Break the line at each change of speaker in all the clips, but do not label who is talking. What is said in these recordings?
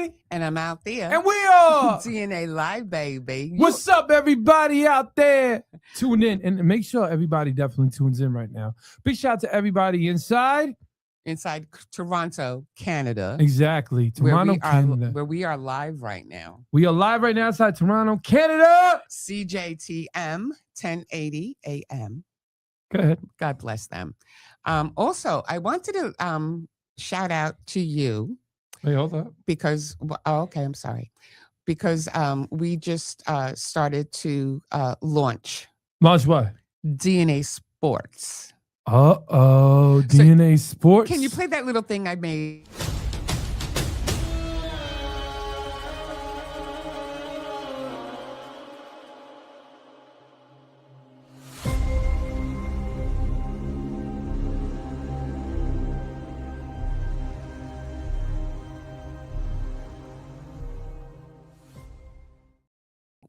Mikey.
And I'm out there.
And we are
DNA Live, baby.
What's up, everybody out there? Tune in and make sure everybody definitely tunes in right now. Big shout out to everybody inside
Toronto, Canada.
Exactly. Toronto, Canada.
Where we are live right now.
We are live right now outside Toronto, Canada.
CJTM 1080 AM.
Go ahead.
God bless them. Also, I wanted to shout out to you.
Wait, hold up.
Because, okay, I'm sorry. Because we just started to launch.
Launch what?
DNA Sports.
DNA Sports.
Can you play that little thing I made?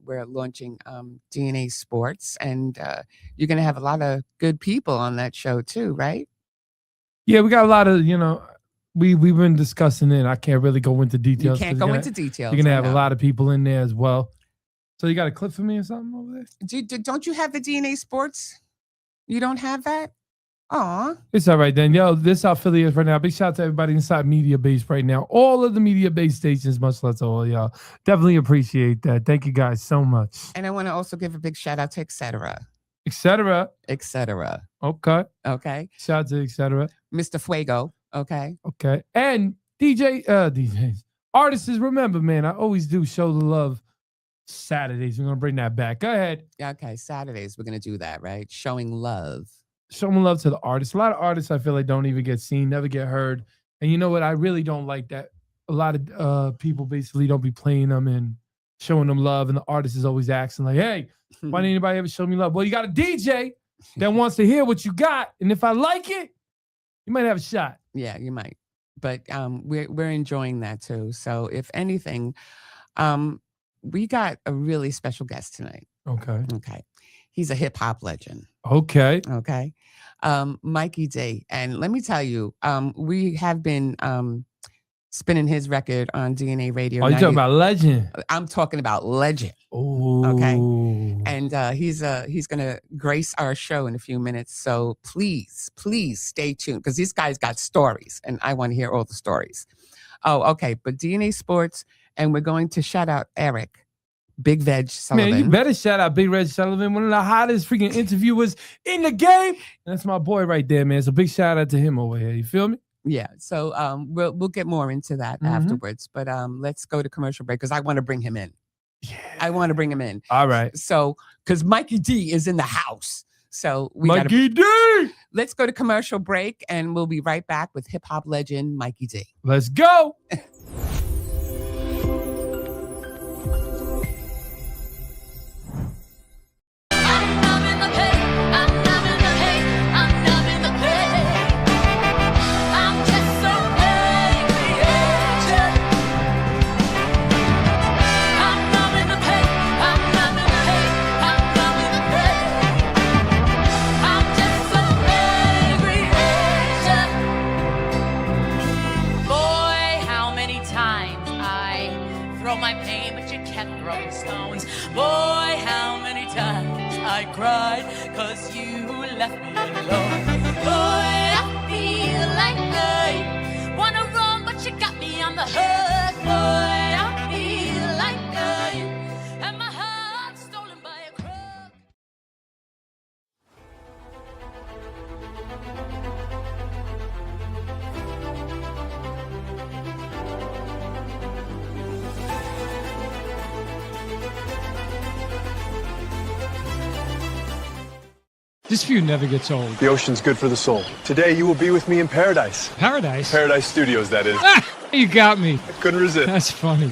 We're launching DNA Sports, and you're going to have a lot of good people on that show too, right?
Yeah, we got a lot of, we've been discussing it. I can't really go into details.
You can't go into details.
You're going to have a lot of people in there as well. So you got a clip for me or something over there?
Don't you have the DNA Sports? You don't have that? Aw.
It's all right then. Yo, this is our affiliates right now. Big shout out to everybody inside Media Base right now. All of the Media Base stations, much less all y'all. Definitely appreciate that. Thank you guys so much.
And I want to also give a big shout out to Etc.
Etc.
Etc.
Okay.
Okay.
Shout out to Etc.
Mr. Fuego. Okay.
Okay. And DJs. Artists, remember, man, I always do show the love Saturdays. We're going to bring that back. Go ahead.
Okay. Saturdays, we're going to do that, right? Showing love.
Showing love to the artists. A lot of artists I feel like don't even get seen, never get heard. And you know what? I really don't like that. A lot of people basically don't be playing them and showing them love. And the artist is always asking like, hey, why didn't anybody ever show me love? Well, you got a DJ that wants to hear what you got. And if I like it, you might have a shot.
Yeah, you might. But we're enjoying that too. So if anything, we got a really special guest tonight. Okay. He's a hip hop legend.
Okay.
Mikey D. And let me tell you, we have been spinning his record on DNA Radio.
Oh, you talking about legend?
I'm talking about legend.
Oh.
Okay. And he's gonna grace our show in a few minutes. So please stay tuned because this guy's got stories and I want to hear all the stories. Oh, okay. But DNA Sports, and we're going to shout out Eric. Big Veg Sullivan.
Man, you better shout out Big Veg Sullivan, one of the hottest freaking interviewers in the game. And that's my boy right there, man. So big shout out to him over here. You feel me?
Yeah. So we'll get more into that afterwards. But let's go to commercial break because I want to bring him in.
Yeah.
I want to bring him in.
All right.
So because Mikey D is in the house. So
Mikey D.
Let's go to commercial break and we'll be right back with hip hop legend Mikey D.
Let's go.
Cried 'cause you left me alone. Boy, I feel like I wanna run, but you got me on the hook. Boy, I feel like I and my heart stolen by a crook.
This feud never gets old.
The ocean's good for the soul. Today you will be with me in paradise.
Paradise?
Paradise Studios, that is.
Ah, you got me.
I couldn't resist.
That's funny.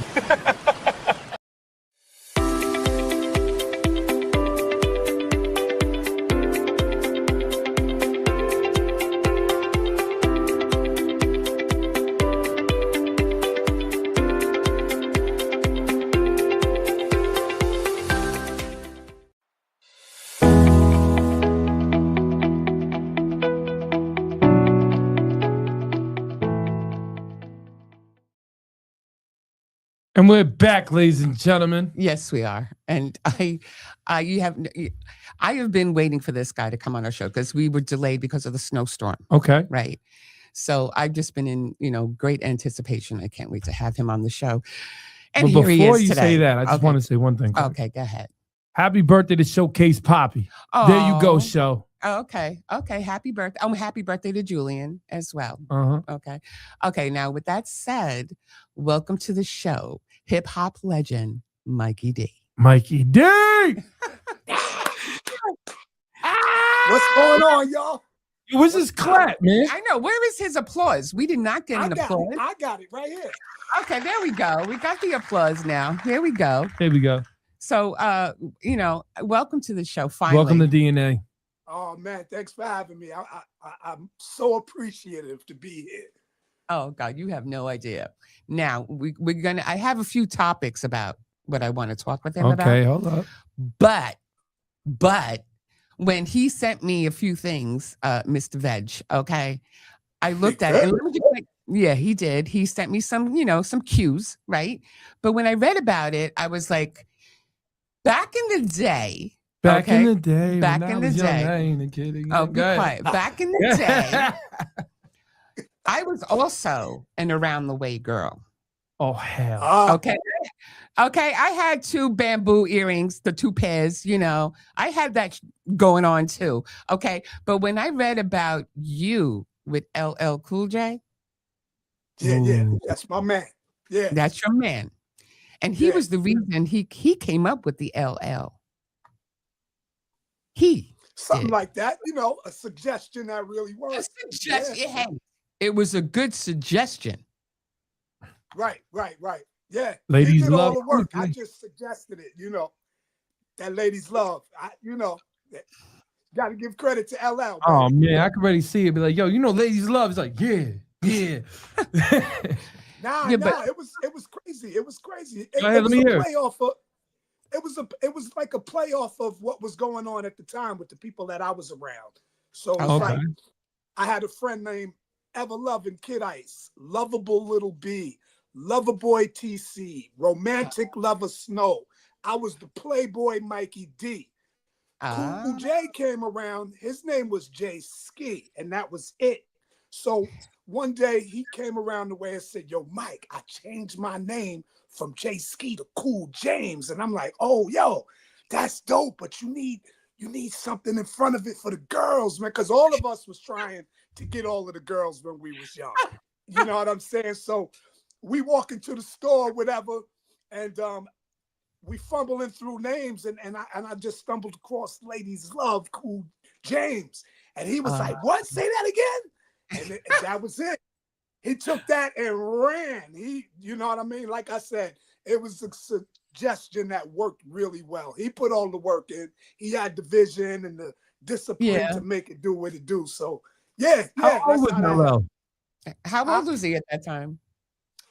And we're back, ladies and gentlemen.
Yes, we are. And I have been waiting for this guy to come on our show because we were delayed because of the snowstorm.
Okay.
Right. So I've just been in, great anticipation. I can't wait to have him on the show. And
But
here he
before
is
you
today.
say that, I just
Okay.
want to say one thing.
Okay, go ahead.
Happy birthday to Showcase Poppy. There you go,
Oh,
show.
okay. Happy birthday. Happy birthday to Julian as well.
Uh-huh.
Okay. Now, with that said, welcome to the show, hip hop legend Mikey D.
Mikey D.
What's going on, y'all?
What's this clap, man?
I know. Where is his applause? We did not get an applause.
I got it right here.
Okay, there we go. We got the applause now. Here we go.
There we go.
So, welcome to the show. Finally,
Welcome to DNA.
Oh man, thanks for having me. I'm so appreciative to be here.
Oh God, you have no idea. Now we're gonna. I have a few topics about what I want to talk with him about.
Okay, hold up.
But when he sent me a few things, Mr. Veg, okay, I looked at it. And let me just yeah, he did. He sent me some, some cues, right? But when I read about it, I was like, back in the day.
Back in the day.
Back
when I
in the
was young,
day.
I ain't a kid.
Oh, be quiet. Back in the day, I was also an around the way girl.
Oh, hell.
Okay. I had 2 bamboo earrings, the 2 pairs, I had that going on too. Okay. But when I read about you with LL Cool J,
Yeah, that's my man. Yeah,
that's your man. And he was the reason he came up with the LL.
Something like that, a suggestion that really worked.
A suggestion. Yeah. It was a good suggestion.
Right. Yeah.
Ladies
he did
love
all the work. I just suggested it, that ladies love. Got to give credit to LL. Baby.
Oh, man, I can already see it. Be like, yo, ladies love. It's like, yeah.
Nah, it was crazy. It was crazy.
Go ahead, let me hear.
It was like a playoff of what was going on at the time with the people that I was around. So it was
Okay.
like I had a friend named Ever Loving Kid Ice, Lovable Little B, Loverboy TC, Romantic Lover Snow. I was the Playboy Mikey D. Cool J came around. His name was Jay Ski, and that was it. So one day he came around the way and said, "Yo, Mike, I changed my name from Jay Ski to Cool James." And I'm like, "Oh, yo, that's dope, but you need something in front of it for the girls, man, because all of us was trying to get all of the girls when we was young." You know what I'm saying? So we walk into the store, whatever, and we fumbling through names, and I just stumbled across Ladies Love Cool James, and he was like, "What? Say that again?" And that was it. He took that and ran. You know what I mean? Like I said, it was a suggestion that worked really well. He put all the work in. He had the vision and the discipline to make it do what it do. So yeah.
How old was LL?
How old was he at that time?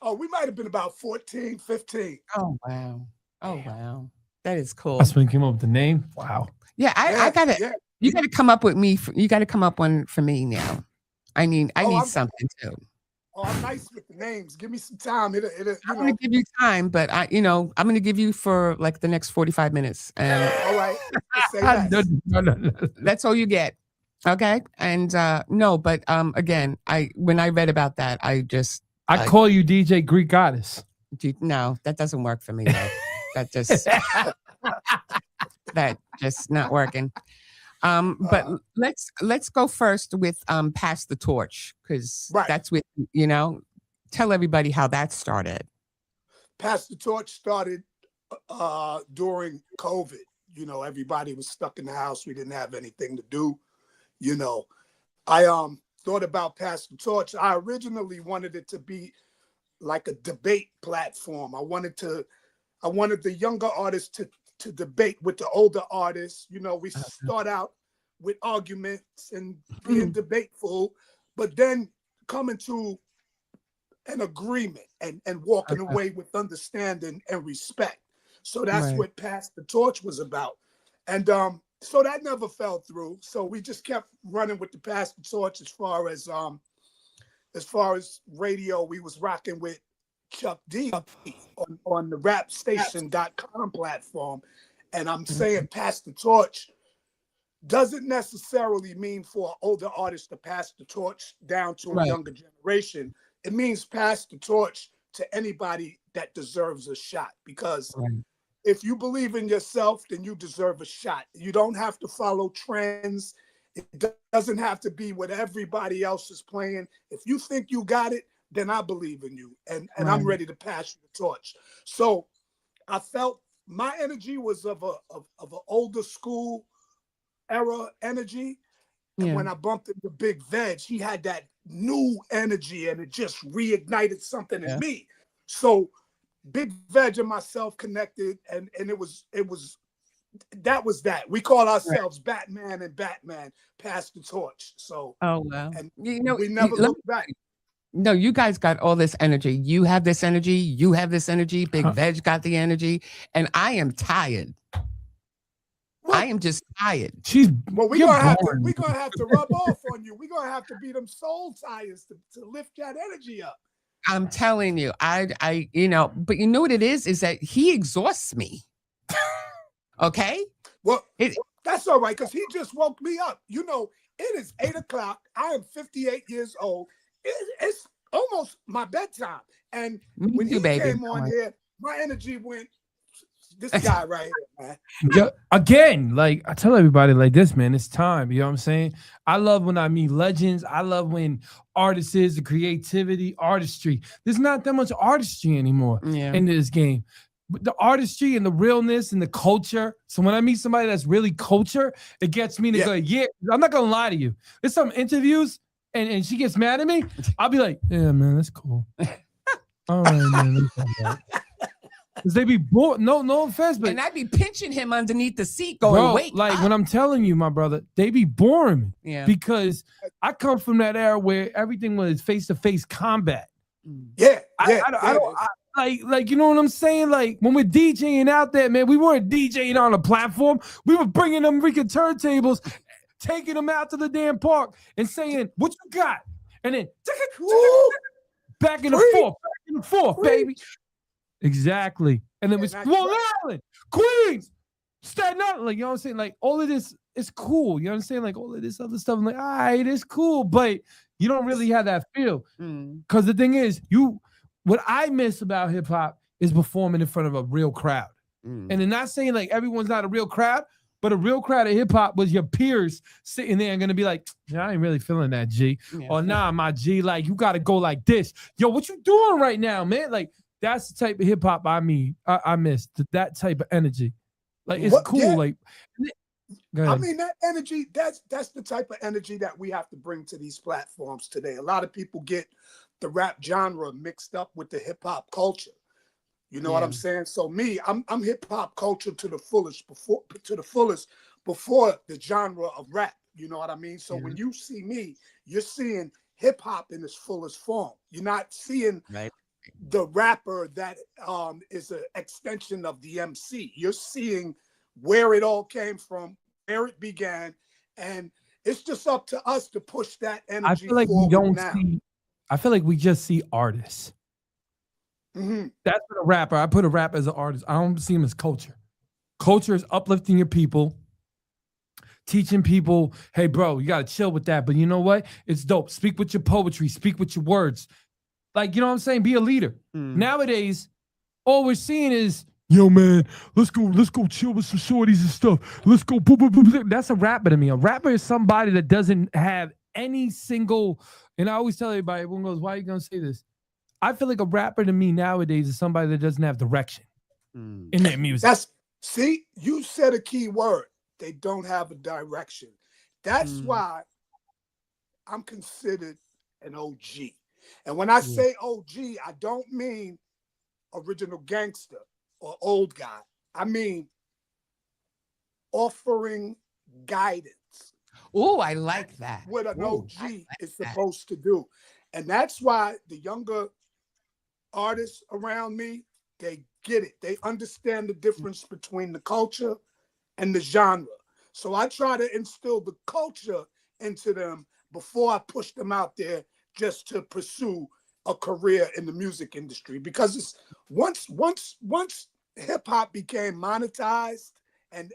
Oh, we might have been about 14, 15.
Oh wow. That is cool.
That's when he came up with the name. Wow.
Yeah, I gotta. You gotta come up with me. You gotta come up one for me now. I need something too.
Oh, I'm nice with the names. Give me some time.
I'm gonna give you time, but I'm gonna give you for like the next 45 minutes. And
all right. Say less.
No.
That's all you get. Okay. And no, but again, when I read about that, I
call you DJ Greek Goddess.
No, that doesn't work for me. That just not working. But let's go first with Pass the Torch, because that's with tell everybody how that started.
Pass the Torch started during COVID. Everybody was stuck in the house. We didn't have anything to do. I thought about Pass the Torch. I originally wanted it to be like a debate platform. I wanted the younger artists to debate with the older artists. We start out with arguments and being debateful, but then coming to an agreement and walking away with understanding and respect. So that's what Pass the Torch was about. And so that never fell through. So we just kept running with the Pass the Torch as far as radio. We was rocking with Chuck D on the rapstation.com platform, and I'm saying pass the torch doesn't necessarily mean for an older artist to pass the torch down to a
Right.
younger generation. It means pass the torch to anybody that deserves a shot, because
Right.
if you believe in yourself, then you deserve a shot. You don't have to follow trends. It doesn't have to be what everybody else is playing. If you think you got it, then I believe in you, and I'm
Right.
ready to pass you the torch. So I felt my energy was of an older school era energy. And
Yeah.
when I bumped into Big Veg, he had that new energy, and it just reignited something
Yeah.
in me. So Big Veg and myself connected, and it was that. We call ourselves Batman and Batman, pass the torch. So,
Oh, wow.
and
You know,
we never
let me
looked back.
No, you guys got all this energy. You have this energy. You have this energy. Big
Huh.
Veg got the energy. And I am tired. I am just tired.
She's
Well, we're
you're
gonna
boring.
have to rub off on you. We're gonna have to be them soul tires to lift that energy up.
I'm telling you, but you know what it is that he exhausts me. Okay?
Well,
It,
that's all right, because he just woke me up. You know, it is 8 o'clock. I am 58 years old. It's almost my bedtime. And
me
when
too,
he
baby.
came on here, my energy went, this guy right here, man.
Yeah, again, like I tell everybody like this, man, it's time. You know what I'm saying? I love when I meet legends. I love when artists, the creativity, artistry. There's not that much artistry anymore
Yeah.
in this game. But the artistry and the realness and the culture. So when I meet somebody that's really culture, it gets me to
Yeah.
go, yeah, I'm not gonna lie to you. There's some interviews and she gets mad at me. I'll be like, yeah, man, that's cool. All right, man. That's all right. Cause they be bored. No offense, but
And I'd be pinching him underneath the seat going,
bro,
wait.
like
up.
when I'm telling you, my brother, they be boring me
Yeah.
because I come from that era where everything was face-to-face combat.
Yeah,
I
yeah,
don't like you know what I'm saying? Like when we're DJing out there, man, we weren't DJing on a platform. We were bringing them freaking turntables, taking them out to the damn park and saying, "What you got?" And then
Woo!
back in the
Free.
forth, back in the forth,
Free.
baby. Exactly. And then
Yeah,
it's
not
Long
yet.
Island, Queens, Staten Island. Like, you know what I'm saying? Like, all of this is cool. You know what I'm saying? Like, all of this other stuff. I'm like, all right, it's cool, but you don't really have that feel.
Mm.
Because the thing is, what I miss about hip hop is performing in front of a real crowd.
Mm.
And they're not saying like everyone's not a real crowd, but a real crowd of hip hop was your peers sitting there and gonna be like, yeah, I ain't really feeling that, G.
Yeah.
Or nah, my G, like you gotta go like this. Yo, what you doing right now, man? Like that's the type of hip hop I miss. That type of energy. Like it's
What-
cool.
yeah.
Like go
I
ahead.
mean, that energy, that's the type of energy that we have to bring to these platforms today. A lot of people get the rap genre mixed up with the hip hop culture. You know what I'm
Yeah.
saying? So me, I'm hip hop culture to the fullest before the genre of rap. You know what I mean? So when you see me, you're seeing hip hop in its fullest form. You're not seeing
Right.
the rapper that is an extension of the MC. You're seeing where it all came from, where it began, and it's just up to us to push that energy
I feel like we
forward
don't
now.
see. I feel like we just see artists.
Mhm.
That's what a rapper. I put a rap as an artist. I don't see him as culture. Culture is uplifting your people, teaching people, hey, bro, you got to chill with that. But you know what? It's dope. Speak with your poetry, speak with your words. Like, you know what I'm saying? Be a leader.
Mm.
Nowadays, all we're seeing is, yo, man, let's go chill with some shorties and stuff. Let's go. Boom, boom, boom, boom. That's a rapper to me. A rapper is somebody that doesn't have any single, and I always tell everybody, everyone goes, why are you going to say this? I feel like a rapper to me nowadays is somebody that doesn't have direction
Mm.
in their music.
See, you said a key word. They don't have a direction. That's
Mm.
why I'm considered an OG. And when I say OG, I don't mean original gangster or old guy. I mean offering guidance.
Oh, I like that.
What an
Ooh,
OG
I like
is
that.
supposed to do. And that's why the younger artists around me, they get it. They understand the difference between the culture and the genre. So I try to instill the culture into them before I push them out there just to pursue a career in the music industry, because it's once hip hop became monetized and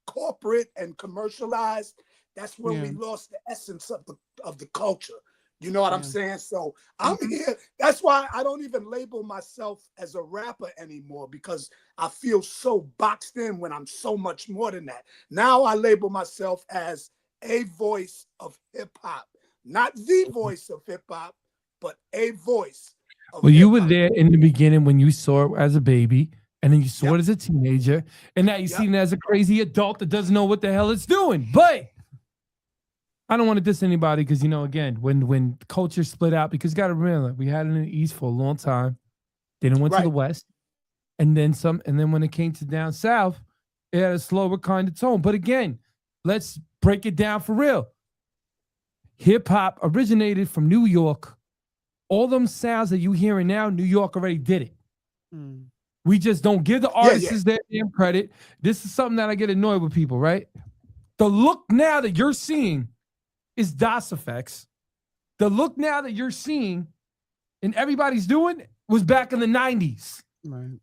corporate and commercialized, that's when we lost the essence of the culture. You know what I'm saying? So I'm here. That's why I don't even label myself as a rapper anymore, because I feel so boxed in when I'm so much more than that. Now I label myself as a voice of hip hop, not the voice of hip hop, but a voice of
Well, you were
hip-hop.
there in the beginning when you saw it as a baby, and then you saw it as a teenager, and now you see it as a crazy adult that doesn't know what the hell it's doing. But I don't want to diss anybody, because, you know, again, when culture split out, because you got to remember, we had it in the East for a long time, then it went to the West, and then some, and then when it came to down South, it had a slower kind of tone. But again, let's break it down for real. Hip hop originated from New York. All them sounds that you hearing now, New York already did it. We just don't give the artists their damn credit. This is something that I get annoyed with people, right? The look now that you're seeing is DOS effects. The look now that you're seeing and everybody's doing was back in the 90s.
Right.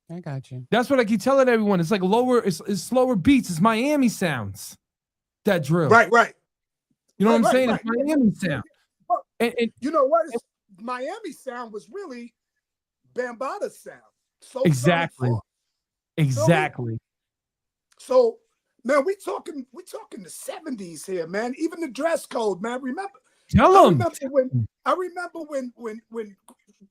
I got you.
That's what I keep telling everyone. It's like lower, it's slower beats. It's Miami sounds, that drill.
Right.
You know what I'm saying? It's Miami sound. And
you know what? Miami sound was really Bambaataa sound. So
exactly.
So man, we talking the 70s here, man. Even the dress code, man. I remember when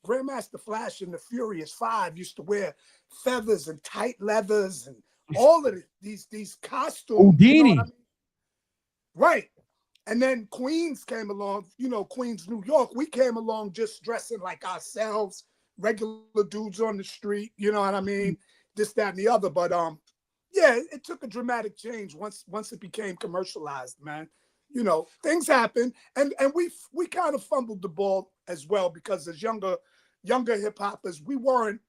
Grandmaster Flash and the Furious Five used to wear feathers and tight leathers and all of these costumes.
Houdini.
You know what I mean? Right. And then Queens came along, you know, Queens, New York. We came along just dressing like ourselves, regular dudes on the street, you know what I mean? This, that, and the other. But yeah, it took a dramatic change once it became commercialized, man. You know, things happen, and we kind of fumbled the ball as well, because as younger hip hoppers, we weren't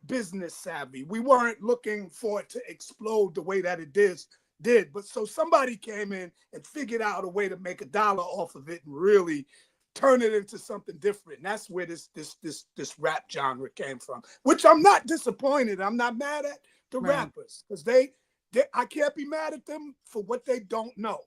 business savvy. We weren't looking for it to explode the way that it did. But so somebody came in and figured out a way to make $1 off of it and really turn it into something different. And that's where this rap genre came from, which I'm not disappointed. I'm not mad at the rappers, because I can't be mad at them for what they don't know.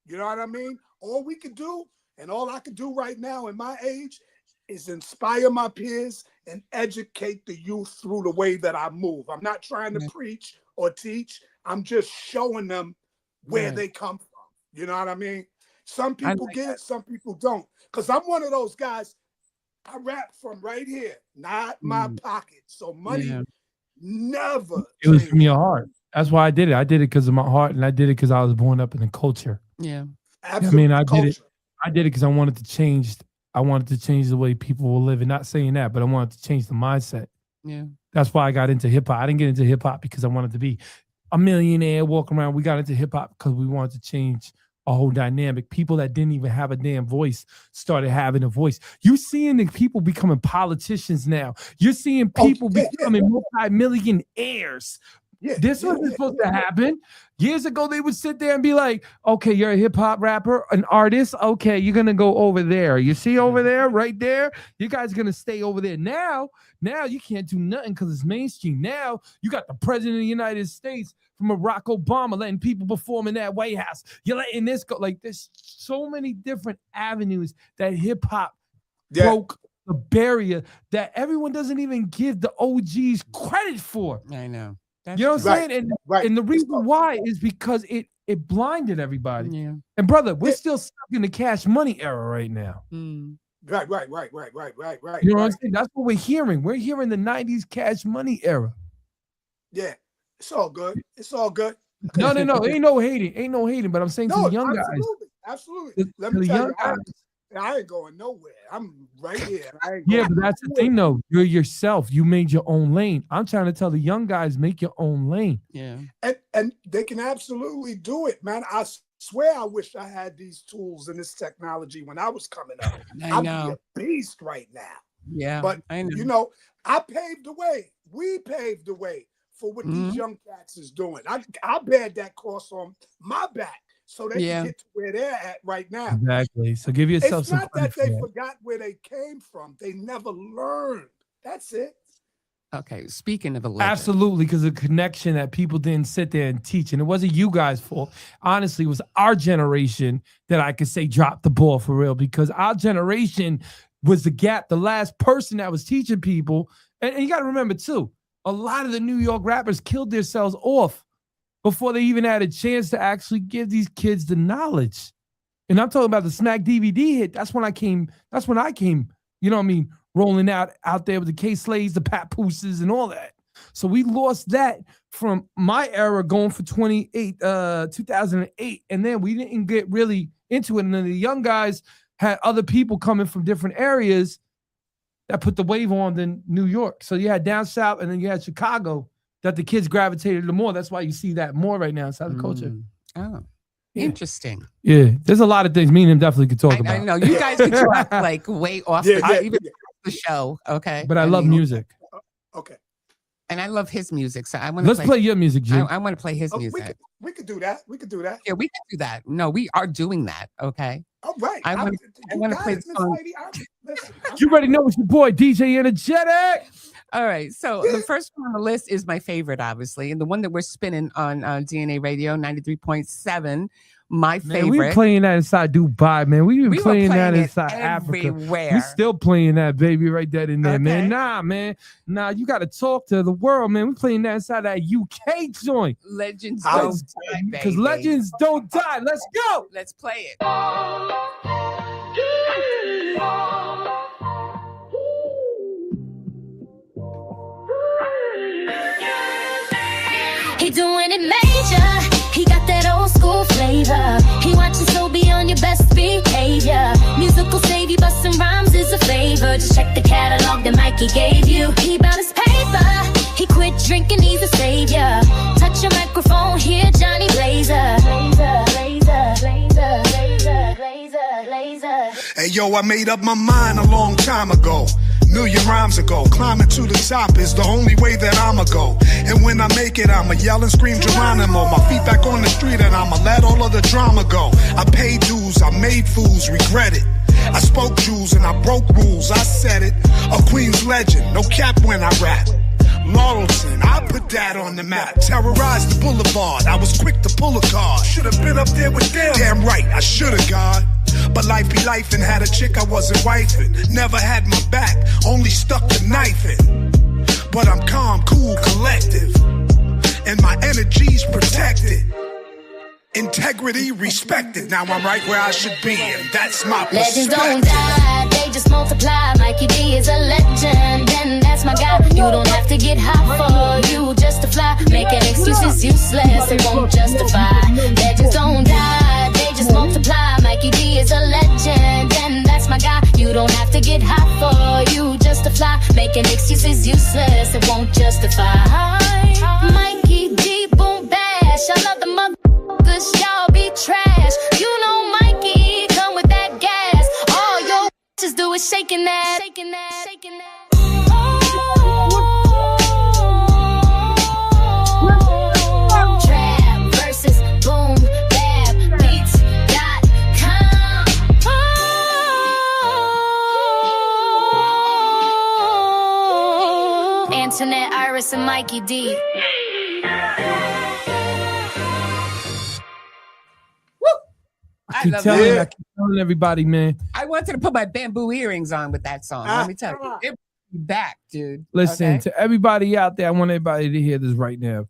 You know what I mean? All we could do, and all I could do right now in my age, is inspire my peers and educate the youth through the way that I move. I'm not trying to preach or teach. I'm just showing them where they come from. You know what I mean? Some people get it, some people don't. Because I'm one of those guys, I rap from right here, not my pocket. So money never
It was from your heart. That's why I did it. I did it because of my heart, and I did it because I was born up in the culture.
Yeah.
Absolutely.
I mean, I did it because I wanted to change. I wanted to change the way people will live. And not saying that, but I wanted to change the mindset.
Yeah.
That's why I got into hip hop. I didn't get into hip hop because I wanted to be a millionaire walking around. We got into hip hop because we wanted to change a whole dynamic. People that didn't even have a damn voice started having a voice. You're seeing the people becoming politicians now. You're seeing people becoming multi-millionaires. This wasn't supposed to happen. Years ago, they would sit there and be like, okay, you're a hip hop rapper, an artist. Okay, you're going to go over there. You see over there, right there? You guys are going to stay over there. Now you can't do nothing because it's mainstream. Now you got the president of the United States from Barack Obama letting people perform in that White House. You're letting this go. Like, there's so many different avenues that hip hop broke the barrier that everyone doesn't even give the OGs credit for.
I know.
You know what I'm saying? And the reason why is because it blinded everybody.
Yeah.
And brother, we're still stuck in the Cash Money era right now.
Right.
You know what I'm saying? That's what we're hearing. We're hearing the 90s Cash Money era.
Yeah. It's all good.
No. Ain't no hating. But I'm saying to the young guys.
Absolutely. Let me tell you, I ain't going nowhere. I'm right here.
But that's the thing, though. You're yourself. You made your own lane. I'm trying to tell the young guys, make your own lane.
Yeah.
And they can absolutely do it, man. I swear I wish I had these tools and this technology when I was coming up.
I know.
I'd be a beast right now.
Yeah.
But,
I know.
you know, I paved the way. We paved the way for what these young cats is doing. I bear that cross on my back so they can get to where they're at right now.
Exactly. So give yourself
It's
some
not
credit
that they
for that.
forgot where they came from. They never learned. That's it.
Okay, speaking of a legend.
Absolutely, because the connection that people didn't sit there and teach. And it wasn't you guys' fault. Honestly, it was our generation that I could say dropped the ball for real, because our generation was the gap, the last person that was teaching people. And you got to remember, too, a lot of the New York rappers killed themselves off before they even had a chance to actually give these kids the knowledge. And I'm talking about the Smack DVD hit. That's when I came, you know what I mean, rolling out there with the K-Slays, the Papooses, and all that. So we lost that from my era going for 2008. And then we didn't get really into it. And then the young guys had other people coming from different areas that put the wave on than New York. So you had down south, and then you had Chicago that the kids gravitated to more. That's why you see that more right now inside the culture.
Oh,
Yeah.
interesting.
Yeah, there's a lot of things me and him definitely could talk about.
I know you guys could talk like way off even the show. Okay,
but I love music.
Okay.
And I love his music, so I want to.
Let's play your music, Jim.
I want to play his music.
We could do that. We could do that.
Yeah, we could do that. No, we are doing that. Okay.
All right.
I want to play the song.
You already know it's your boy DJ Energetic.
All right. So the first one on the list is my favorite, obviously, and the one that we're spinning on DNA Radio 93.7. My favorite.
We playing that inside Dubai, man. We been playing that inside
everywhere.
Africa. We still playing that, baby, right there in there, man. Nah, man. Nah, you got to talk to the world, man. We playing that inside that UK joint.
Legends don't die, baby.
Because legends don't die. Let's go.
Let's play it.
He doing it major. He got that old school flavor. He watching so be on your best behavior. Musical save busting rhymes is a favor. Just check the catalog that Mikey gave you. He bout his paper. He quit drinking, he's a savior. Touch your microphone, hear Johnny Blazer.
Hey yo, I made up my mind a long time ago. Million rhymes ago, climbing to the top is the only way that I'ma go. And when I make it, I'ma yell and scream Geronimo. My feet back on the street and I'ma let all of the drama go. I paid dues, I made fools, regret it. I spoke Jews and I broke rules, I said it. A Queen's legend, no cap when I rap. Laurelton, I put that on the map. Terrorized the boulevard, I was quick to pull a card. Should've been up there with them. Damn right, I should've, God. But life be life and had a chick I wasn't wifing. Never had my back, only stuck the knife in. But I'm calm, cool, collective. And my energy's protected. Integrity respected. Now I'm right where I should be, and that's my perspective.
Legends don't die, they just multiply. Mikey D is a legend, and that's my guy. You don't have to get high for you just to fly. Making excuses useless, it won't justify. Legends don't die, they just multiply. Mikey D is a legend, and that's my guy. You don't have to get high for you just to fly. Making excuses useless, it won't justify. Mikey D, boom bash, I love the mother. Y'all be trash. You know Mikey come with that gas. All your just do is shaking that, shaking that, shaking that. Trap versus boom bap beats.com. Antoinette, Iris, and Mikey D.
I keep telling everybody, man.
I wanted to put my bamboo earrings on with that song. Let me tell you, it brought me back, dude.
Listen, to everybody out there, I want everybody to hear this right now.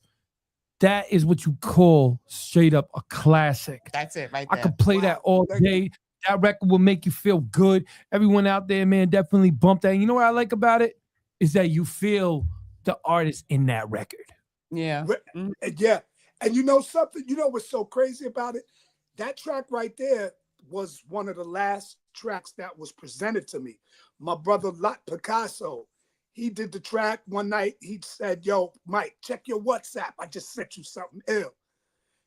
That is what you call straight up a classic.
That's it right there.
I could play that all day. That record will make you feel good. Everyone out there, man, definitely bump that. And you know what I like about it? Is that you feel the artist in that record.
Yeah.
Yeah. And you know something? You know what's so crazy about it? That track right there was one of the last tracks that was presented to me. My brother Lot Picasso, he did the track one night. He said, yo, Mike, check your WhatsApp. I just sent you something ill.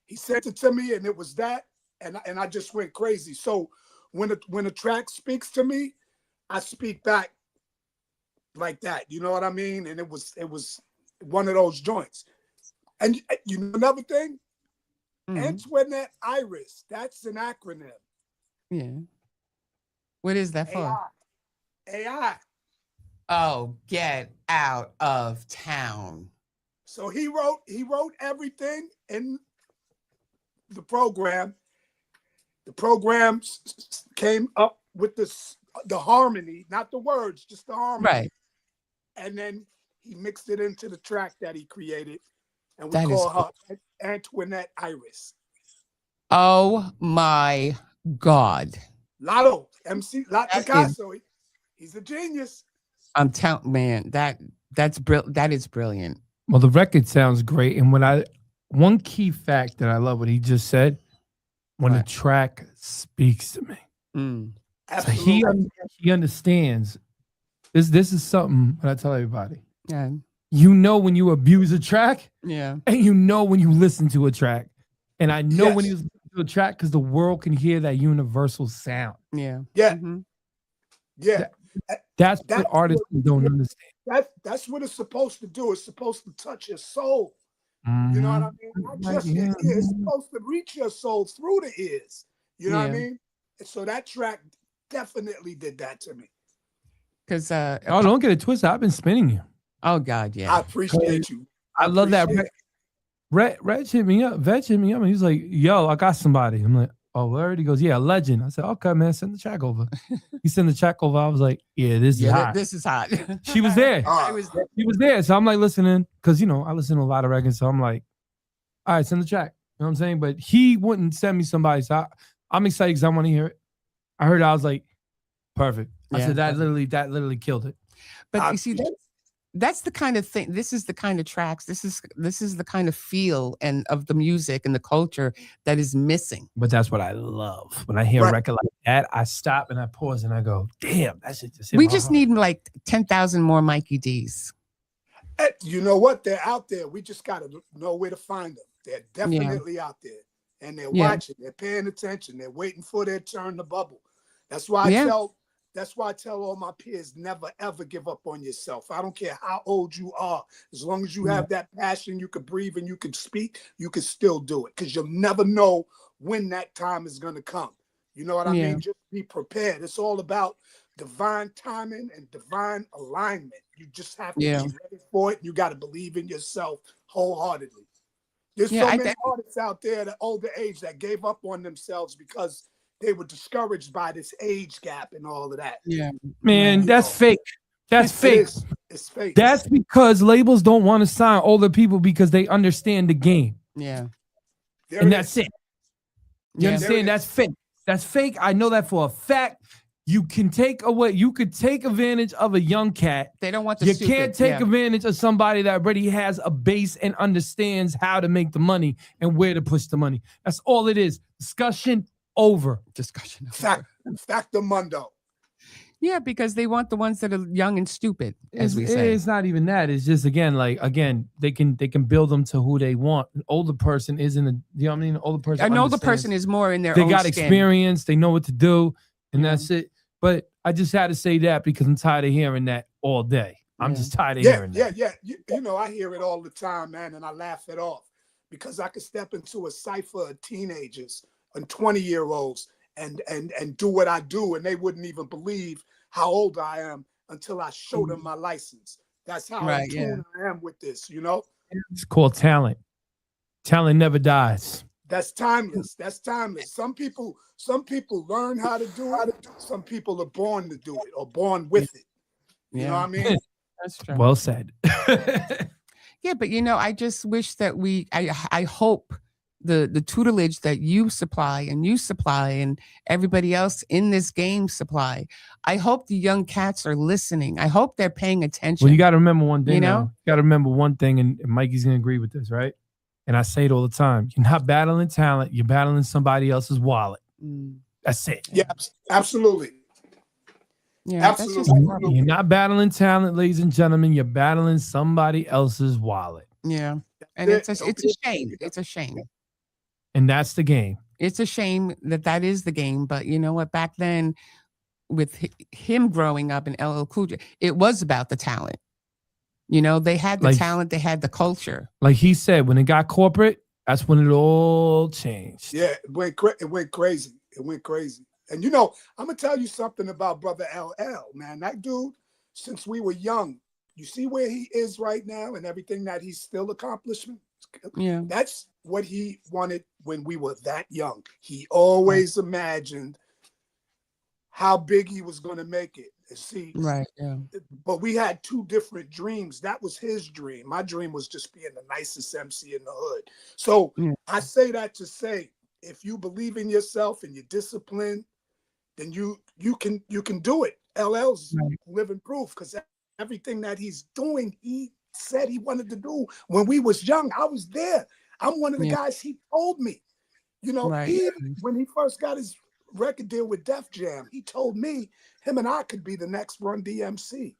He sent it to me and it was that. And I just went crazy. So when a track speaks to me, I speak back like that. You know what I mean? And it was one of those joints. And you know another thing? Antoinette Iris. That's an acronym.
Yeah. What is that for?
AI.
Oh, get out of town.
So he wrote everything in the program. The program came up with the harmony, not the words, just the harmony.
Right.
And then he mixed it into the track that he created, and we
That is
call her Antoinette Iris.
Oh my God.
Lotto, MC Picasso. He's a genius.
I'm telling, man, that is brilliant.
Well, the record sounds great, and one key fact that I love what he just said, when a track speaks to me, so he understands. This is something that I tell everybody.
Yeah.
You know when you abuse a track,
Yeah,
and you know when you listen to a track, and I know when he was listening to a track because the world can hear that universal sound.
yeah,
yeah,
mm-hmm.
yeah.
That's what artists don't understand.
That's what it's supposed to do. It's supposed to touch your soul.
Mm-hmm.
You know what I mean? Not just your ears. It's supposed to reach your soul through the ears. You know what I mean? And so that track definitely did that to me.
Because
oh, don't get it twisted. I've been spinning you.
Oh God, yeah.
I appreciate you.
I love that. Reg hit me up. Veg hit me up, and he's like, "Yo, I got somebody." I'm like, "Oh, word?" He goes, "Yeah, a legend." I said, "Okay, man, send the track over." He sent the track over. I was like, "Yeah, this is hot."
This is hot.
She was there. She was there. So I'm like listening because I listen to a lot of records. So I'm like, "All right, send the track." You know what I'm saying? But he wouldn't send me somebody. So I'm excited because I want to hear it. I heard it. I was like, "Perfect." I said that literally killed it.
But you see, that's the kind of thing. This is the kind of tracks. This is the kind of feel and of the music and the culture that is missing.
But that's what I love. When I hear a record like that, I stop and I pause and I go, "Damn, that shit just hit
We
my
just
heart."
need like 10,000 more Mikey D's.
You know what? They're out there. We just got to know where to find them. They're definitely out there, and they're watching. They're paying attention. They're waiting for their turn to bubble. That's why I tell all my peers, never ever give up on yourself. I don't care how old you are. As long as you have that passion, you can breathe and you can speak, you can still do it, because you'll never know when that time is going to come. You know what I mean? Just be prepared. It's all about divine timing and divine alignment. You just have to be ready for it. You got to believe in yourself wholeheartedly. There's so many artists out there at older age that gave up on themselves because they were discouraged by this age gap and all of that.
Yeah,
man, that's fake. That's fake.
It's fake.
That's because labels don't want to sign older people because they understand the game.
Yeah,
and that's it. You understand? That's fake. That's fake. I know that for a fact. You could take advantage of a young cat.
They don't want
you can't take advantage of somebody that already has a base and understands how to make the money and where to push the money. That's all it is. Discussion over.
Factamundo.
Yeah, because they want the ones that are young and stupid, as we say.
It's not even that. It's just they can build them to who they want. An older person isn't you know what I mean? An older person.
An older person is more in their
They
own
got
skin.
experience. They know what to do, and that's it. But I just had to say that because I'm tired of hearing that all day. I'm just tired of hearing that.
Yeah. You know, I hear it all the time, man, and I laugh it off because I could step into a cipher of teenagers and 20-year-olds and do what I do, and they wouldn't even believe how old I am until I show them my license. That's how in tune I am with this, you know?
It's called talent. Talent never dies.
That's timeless. Some people learn how to do it. Some people are born to do it or born with it. You know what I mean?
That's true.
Well said.
Yeah, but I just wish that I hope the tutelage that you supply and everybody else in this game supply. I hope the young cats are listening. I hope they're paying attention.
Well, you got to remember one thing.
You
got to remember one thing, and Mikey's gonna agree with this, right? And I say it all the time. You're not battling talent. You're battling somebody else's wallet. That's it.
Yeah, absolutely.
Yeah,
absolutely.
You're not battling talent, ladies and gentlemen. You're battling somebody else's wallet.
Yeah, and it's a shame. It's a shame.
And that's the game.
It's a shame that is the game. But you know what? Back then, with him growing up in LL Cool J, it was about the talent. They had the talent, they had the culture.
Like he said, when it got corporate, That's when it all changed.
Yeah, it went crazy. It went crazy. And you know, I'm gonna tell you something about brother LL, man. That dude, since we were young, you see where he is right now and everything that he's still accomplishing.
Yeah.
That's what he wanted when we were that young. He always imagined how big he was going to make it. See,
Right. Yeah.
but we had two different dreams. That was his dream. My dream was just being the nicest MC in the hood. So
Yeah.
I say that to say, if you believe in yourself and you're disciplined, then you can do it. LL's
Right.
living proof, because everything that he's doing, he said he wanted to do when we was young. I was there. I'm one of the
Yeah.
guys he told me. You know,
Right.
even when he first got his record deal with Def Jam, he told me him and I could be the next Run DMC.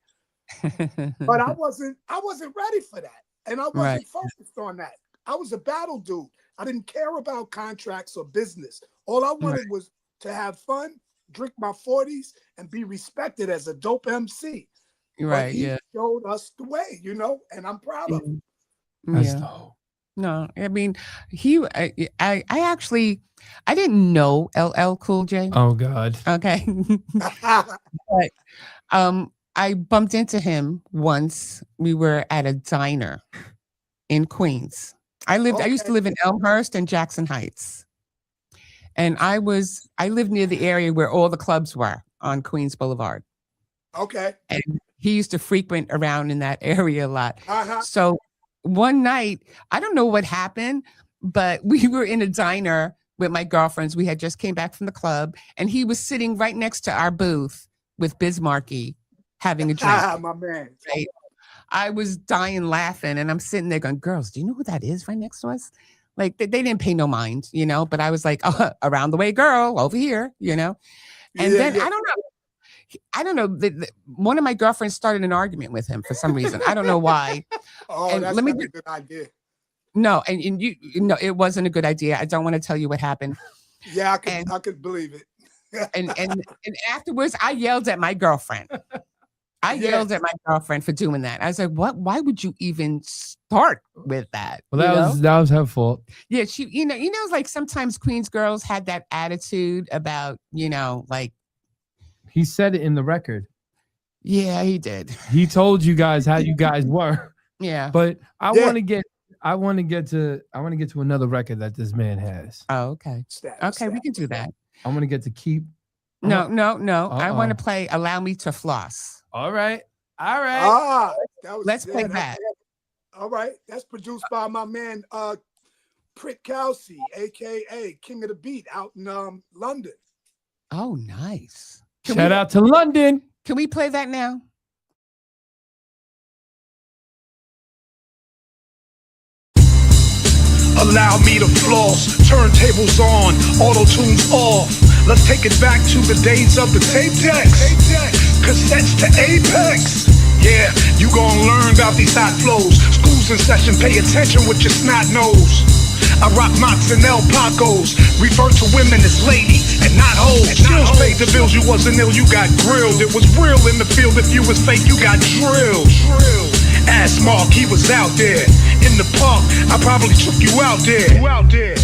But I wasn't ready for that. And I wasn't
Right.
focused on that. I was a battle dude. I didn't care about contracts or business. All I wanted was to have fun, drink my 40s, and be respected as a dope MC. But
Right.
he
Yeah.
showed us the way, you know, and I'm proud of him.
That's
Yeah.
dope.
No, I mean, I actually, I didn't know LL Cool J.
Oh God.
Okay. But I bumped into him once. We were at a diner in Queens. I used to live in Elmhurst and Jackson Heights. And I lived near the area where all the clubs were on Queens Boulevard.
Okay.
And he used to frequent around in that area a lot.
Uh-huh.
So one night, I don't know what happened, but we were in a diner with my girlfriends. We had just came back from the club, and he was sitting right next to our booth with Bismarcky having a drink.
My man.
Right? I was dying laughing, and I'm sitting there going, girls, do you know who that is right next to us? Like, they didn't pay no mind, you know, but I was like, oh, around the way, girl, over here, you know? And then I don't know. One of my girlfriends started an argument with him for some reason. I don't know why.
Oh,
And
that's
let me
not a good idea.
No, and you know, it wasn't a good idea. I don't want to tell you what happened.
Yeah, I could believe it.
And afterwards, I yelled at my girlfriend. I yelled at my girlfriend for doing that. I was like, "What? Why would you even start with that?"
Well, that was her fault.
Yeah, she, you know, like sometimes Queens girls had that attitude about, you know, like.
He said it in the record.
Yeah, he did.
He told you guys how you guys were.
Yeah.
But I want to get to another record that this man has.
Oh, okay. Okay, we can do that.
I want to get to Keep.
No. I want to play Allow Me to Floss.
All right. Ah,
let's play that.
All right. That's produced by my man Prit Kelsey, aka King of the Beat, out in London.
Oh, nice.
Shout out to London.
Can we play that now?
Allow me to floss, turntables on, auto-tunes off. Let's take it back to the days of the tape decks, cassettes to Apex. Yeah, you gon' learn about these hot flows. School's in session, pay attention with your snot nose. I rock mocks and El Pacos, refer to women as lady and not hoes. Skills paid the bills, you wasn't ill, you got grilled. It was real in the field, if you was fake, you got drilled. Ask Mark, he was out there in the park. I probably took you out there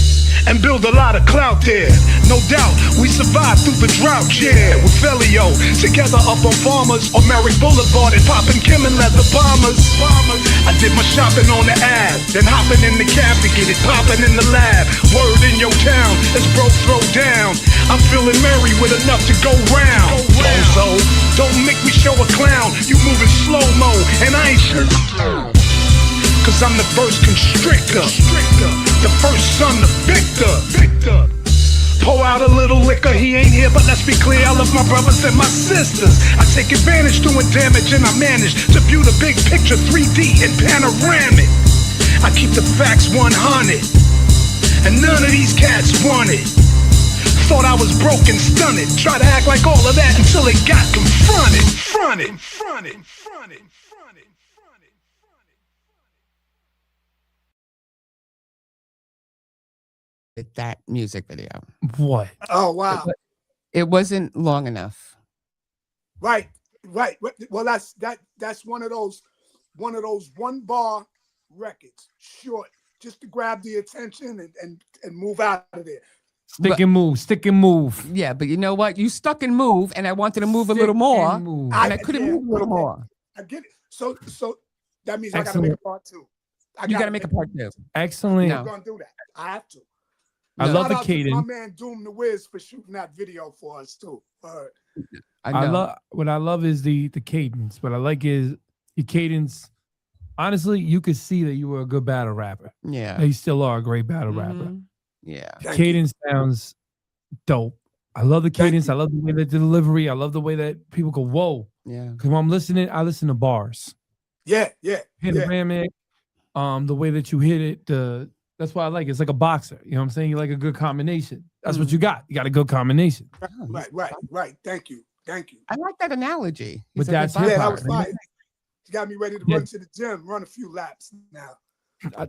and build a lot of clout there. No doubt, we survived through the drought, yeah. With Felio, together up on Farmers on Merrick Boulevard and popping Kim and leather bombers. I did my shopping on the Ave, then hopping in the cab to get it popping in the lab. Word in your town, let's bro throw down. I'm feeling merry with enough to go round. So, don't make me show a clown. You moving slow-mo, and I ain't sure. Cause I'm the first constrictor, the first son of Victor. Pour out a little liquor, he ain't here, but let's be clear, I love my brothers and my sisters. I take advantage doing damage and I manage to view the big picture 3D and panoramic. I keep the facts 100, and none of these cats want it. Thought I was broken, stunted, try to act like all of that until it got confronted.
That music video.
What?
Oh wow!
It wasn't long enough.
Right. Well, that's one of those 1 bar records. Short, just to grab the attention and move out of there.
Stick and move.
Yeah, but you know what? You stuck and move, and I wanted to move a little more, and I couldn't move a little more.
I get it. So that means I got to make a part 2.
You got to make a part 2.
Excellent.
I'm going to do that. I have to.
I love the
Shout out to
cadence.
my man Doom the Wiz for shooting that video for us too.
I love what I love is the cadence. What I like is your cadence. Honestly, you could see that you were a good battle rapper.
Yeah.
You still are a great battle rapper.
Yeah.
Cadence sounds dope. I love the cadence. I love the way that the delivery. I love the way that people go, whoa.
Yeah.
Because when I'm listening, I listen to bars.
Yeah.
Hit a ramic. The way that you hit it, that's why I like it. It's like a boxer. You know what I'm saying? You like a good combination. That's what you got. You got a good combination.
Right. Thank you.
I like that analogy.
But that's
that
hip-hop.
was fire. You got me ready to run to the gym, run a few laps now.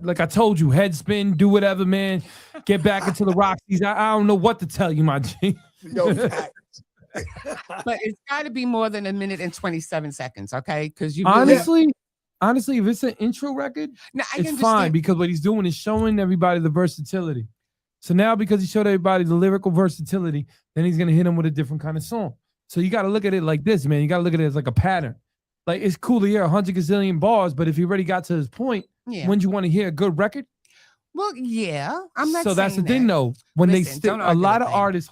Like I told you, head spin, do whatever, man. Get back into the Roxys. I don't know what to tell you, my G.
Yo,
but it's got to be more than 1 minute and 27 seconds, okay? Because you
honestly, if it's an intro record, it's
understand.
fine because what he's doing is showing everybody the versatility. So now, because he showed everybody the lyrical versatility, then he's gonna hit them with a different kind of song. So you got to look at it like this, man. You got to look at it as like a pattern. Like it's cool to hear 100 gazillion bars, but if he already got to his point, when you want to hear a good record?
Well, yeah, I'm not.
So that's the thing, though. When they still, a lot of artists,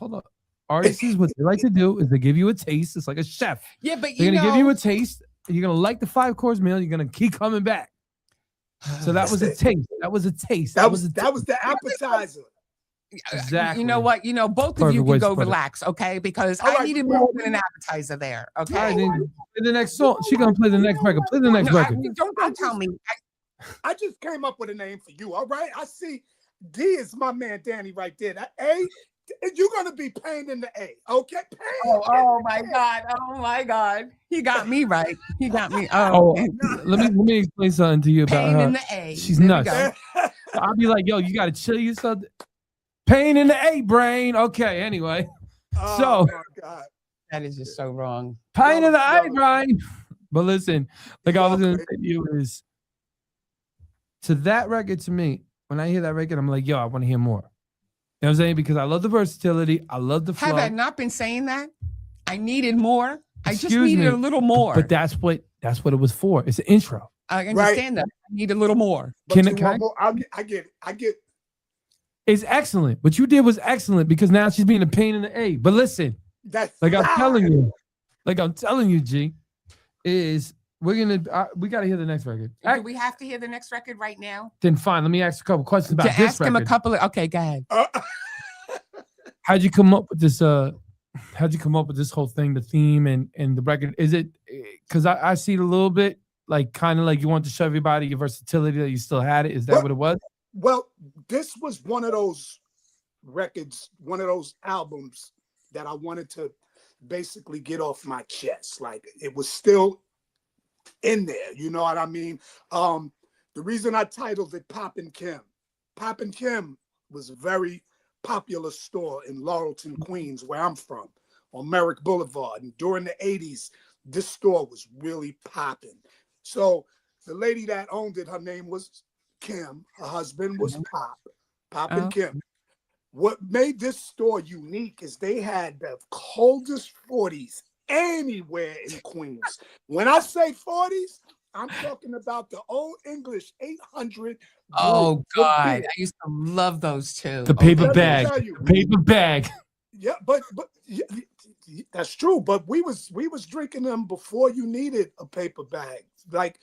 artists is what they like to do is they give you a taste. It's like a chef.
Yeah, but
they're gonna give you a taste. You're gonna like the 5-course meal. You're gonna keep coming back. So that was a taste. That was a taste.
That was the appetizer.
Exactly.
You know what? Both of you can go relax, okay? Because I needed more than an appetizer there, okay?
All right, then play the next song. She gonna play the next record. Play the next record.
Don't tell me.
I just came up with a name for you. All right. I see D is my man Danny right there. That A, you're gonna be Pain in the A. Okay.
Oh my God. He got me right. He got me.
Let me explain something to you about
Pain
her.
in the A.
She's nuts. I'll be like, yo, you gotta chill yourself. Pain in the A brain. Okay, anyway.
Oh my God.
That is just so wrong.
Pain in the A brain. But listen, like I was gonna say to you is to that record, to me, when I hear that record, I'm like, yo, I want to hear more. You know what I'm saying? Because I love the versatility. I love the flow.
Have I not been saying that? I needed more. I just needed a little more.
But that's what it was for. It's an intro.
I understand that. I need a little more.
I get it.
It's excellent. What you did was excellent because now she's being a pain in the A. But listen, I'm telling you, G, is we got to hear the next record.
Do we have to hear the next record right now?
Then fine. Let me ask a couple questions about this
ask
record.
him a couple of. Okay, go ahead.
How'd you come up with this? How'd you come up with this whole thing, the theme and the record? Is it because I see it a little bit like kind of like you want to show everybody your versatility that you still had it? Is that what it was?
Well, this was one of those records, one of those albums that I wanted to basically get off my chest. Like it was still in there, you know what I mean? The reason I titled it Poppin' Kim was a very popular store in Laurelton, Queens, where I'm from, on Merrick Boulevard. And during the 80s, this store was really popping. So the lady that owned it, her name was Kim. Her husband was Poppin' Kim. What made this store unique is they had the coldest 40s anywhere in Queens. When I say 40s, I'm talking about the old English 800.
Oh God, I used to love those too.
The paper bag. Paper bag.
Yeah, but that's true. But we was drinking them before you needed a paper bag. Like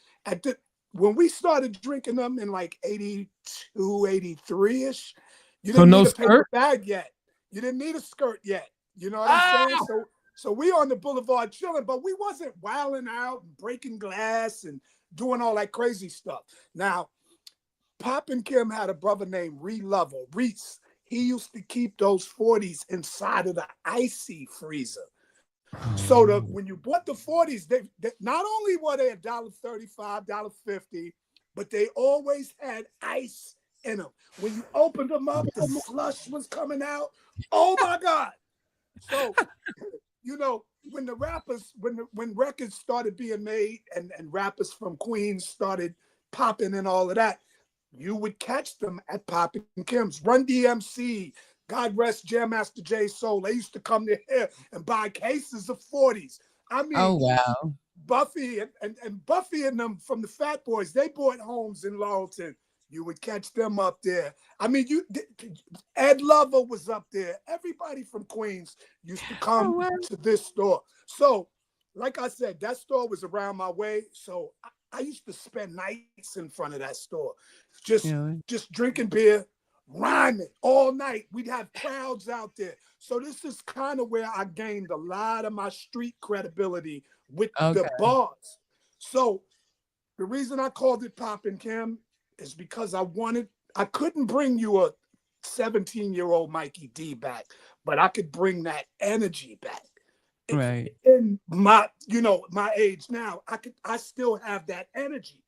when we started drinking them in like 82, 83-ish, you didn't need a paper bag yet. You didn't need a skirt yet. You know what I'm saying? So we on the boulevard chilling, but we wasn't wilding out and breaking glass and doing all that crazy stuff. Now, Poppin' Kim had a brother named Reese. He used to keep those 40s inside of the icy freezer. So when you bought the 40s, they not only were they $1.35, $1.50, but they always had ice in them. When you opened them up, the slush was coming out. Oh my God. So, you know, when the rappers, when records started being made and rappers from Queens started popping and all of that, you would catch them at Poppin' Kim's. Run DMC, God rest Jam Master J Soul. They used to come to here and buy cases of 40s. I mean,
Oh, wow.
Buffy and Buffy and them from the Fat Boys, they bought homes in Laurelton. You would catch them up there. I mean, Ed Lover was up there. Everybody from Queens used to come to this store. So, like I said, that store was around my way. So I used to spend nights in front of that store, just drinking beer, rhyming all night. We'd have crowds out there. So this is kind of where I gained a lot of my street credibility with the bars. So the reason I called it Poppin' Kim is because I couldn't bring you a 17-year-old Mikey D back, but I could bring that energy back.
Right.
In my age now, I still have that energy.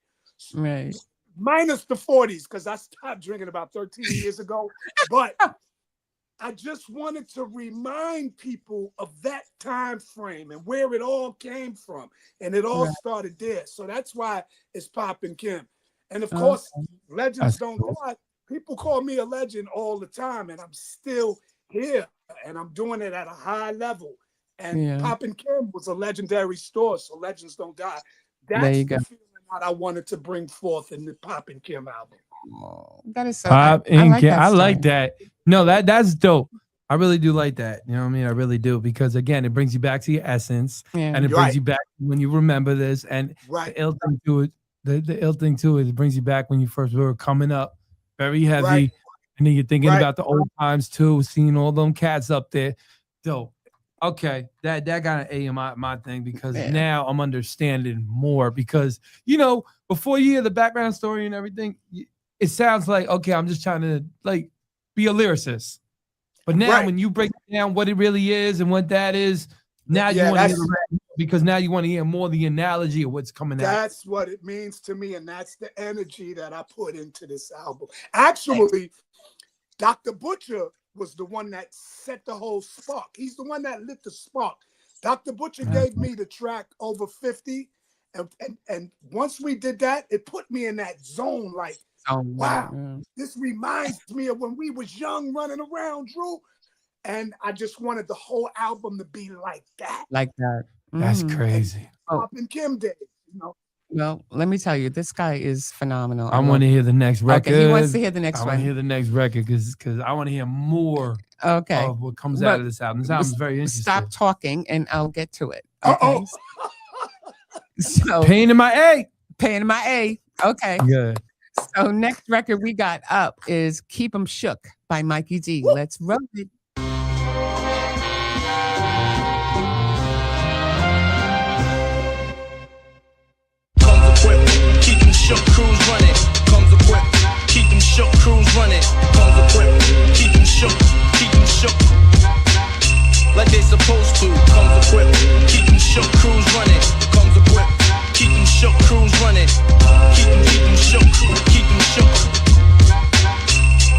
Right.
Minus the 40s, because I stopped drinking about 13 years ago. But I just wanted to remind people of that time frame and where it all came from. And it all started there. So that's why it's Poppin' Kim. And of course, legends don't die. People call me a legend all the time, and I'm still here, and I'm doing it at a high level. And Poppin' Kim was a legendary store, so legends don't die. That's the feeling that I wanted to bring forth in the Poppin' Kim album.
Oh, that is so.
Poppin' Kim. I like that. No, that's dope. I really do like that. You know what I mean? I really do, because again, it brings you back to your essence, and it brings you back when you remember this. And the ill thing to it. The ill thing too is it brings you back when you first were coming up, very heavy, and then you're thinking about the old times too, seeing all them cats up there. Dope. Okay, that got an A in my thing, because now I'm understanding more. Because before you hear the background story and everything, it sounds like I'm just trying to be a lyricist. But now when you break down what it really is and what that is, now you want to hear the rap, because now you want to hear more of the analogy of what's coming out.
That's what it means to me, and that's the energy that I put into this album. Actually, Dr. Butcher was the one that set the whole spark. He's the one that lit the spark. Dr. Butcher gave me the track Over 50, and once we did that, it put me in that zone like, wow, this reminds me of when we was young running around, Drew. And I just wanted the whole album to be like that.
Like that.
That's crazy.
Poppin' Kim days,
Well, let me tell you, this guy is phenomenal.
I want to hear the next record.
Okay, he wants to hear the next one.
I want to hear the next record because I want to hear more of what comes out of this album. This album is very interesting.
Stop talking and I'll get to it. Okay. So
pain in my A.
Pain in my A. Okay.
Good.
So next record we got up is Keep 'Em Shook by Mikey D. Let's roll it.
Keep them shook, crews running. Comes equipped. Keep them shook, crews running. Comes equipped. Keep them shook. Keep them shook. Like they supposed to. Comes equipped. Keep them shook, crews running. Comes equipped. Keep them shook, crews running. Keep them shook. Keep them shook.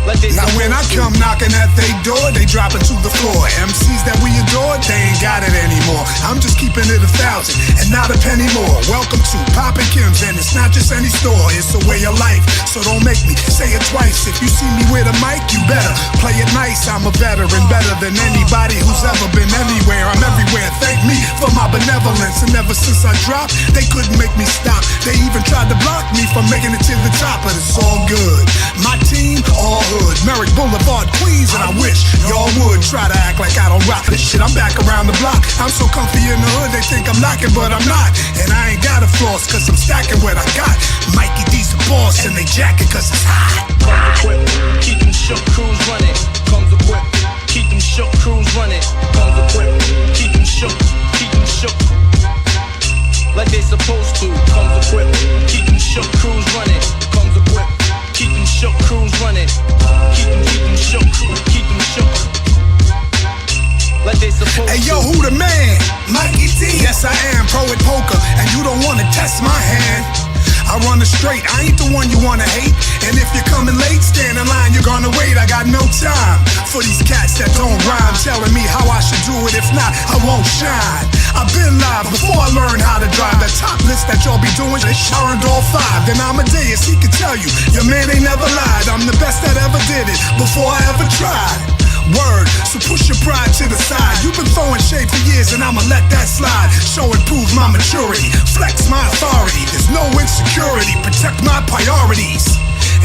Like
now when I come knocking at they door, they drop it to the floor. MCs that we adore, they ain't got it anymore. I'm just keeping it 1,000 and not a penny more. Welcome to Poppin' Kim's, and it's not just any store, it's a way of life. So don't make me say it twice. If you see me with a mic, you better play it nice. I'm a veteran, better than anybody who's ever been anywhere. I'm everywhere. Thank me for my benevolence. And ever since I dropped, they couldn't make me stop. They even tried to block me from making it to the top, but it's all good. My team, all hood, Merrick Boulevard, Queens, and I wish y'all would try to act like I don't rock this shit. I'm back around the block. I'm so comfy in the hood, they think I'm lacking, but I'm not. And I ain't got a floss, cause I'm stacking what I got. Mikey D's the boss, and they jacking cause it's hot.
Comes equipped, keep them shook, crews running. Comes equipped, keep them shook, crews running. Comes equipped, keep them shook, keep them shook. Like they supposed to. Comes equipped, keep them shook, crews running. Comes equipped. Keep them shook, crews running. Keep them shook, keep them shook. Like they supposed to.
Hey yo, who the man? Mikey D. Yes, I am, pro at poker, and you don't wanna test my hand. I run the straight. I ain't the one you wanna hate. And if you're coming late, stand in line, you're gonna wait. I got no time for these cats that don't rhyme, telling me how I should do it. If not, I won't shine. I've been live before I learned how to drive. The top list that y'all be doing is Sharon all 5. Then Amadeus, he can tell you, your man ain't never lied. I'm the best that ever did it before I ever tried. Word, so push your pride to the side. You've been throwing shade for years and I'ma let that slide. Show and prove my maturity, flex my authority. There's no insecurity, protect my priorities.